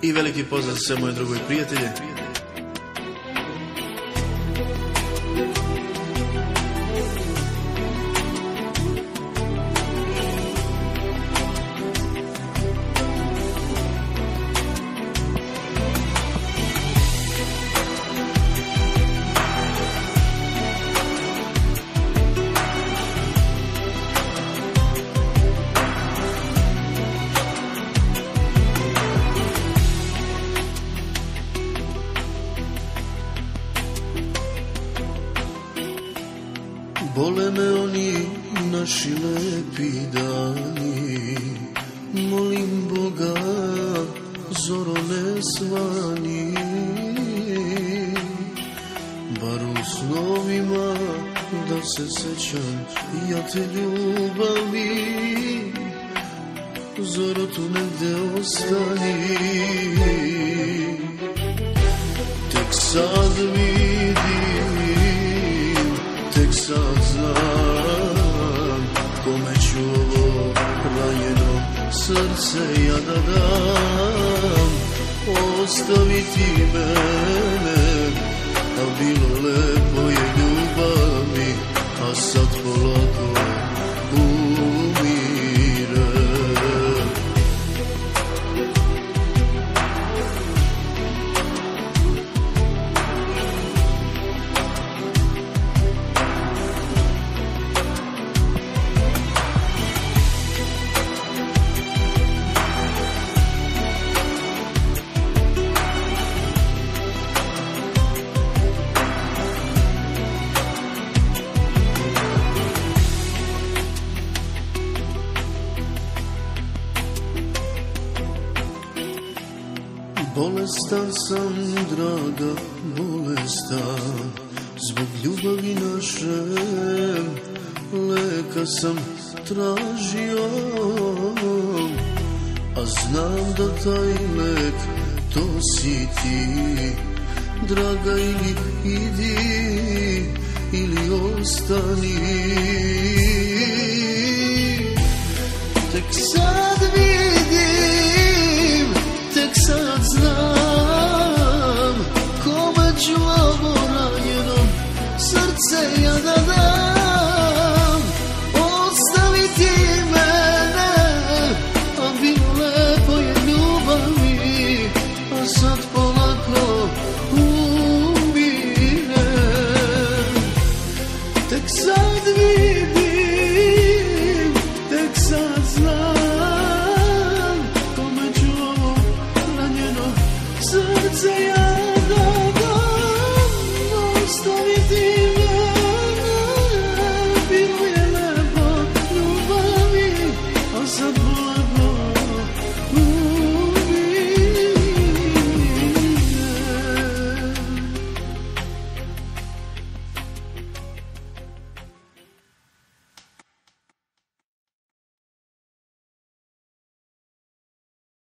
I veliki pozdrav za sve moje druge prijatelje. Bole me oni naši lepi dani, molim Boga zoro ne svani, bar u snovima da se sećam ja te ljubavi, zoro tu negde ostani. Tek sad vidim, tek sad znam kome ću ovo ranjeno srce ja da dam. Ostaviti mene, a bilo lepo je ljubavi, a sad polako umire. Bolestan sam, draga, bolestan, zbog ljubavi naše leka sam tražio, a znam da taj lek to si ti, draga, ili idi ili ostani. Tek sad vidim, tek sad znam kome ću ovo ranjeno srce ja da dam. Ostaviti mene, a bilo lepo je ljubavi, a sad polako umire. Tek sad vidim, tek sad znam kome ću ovo ranjeno srce ja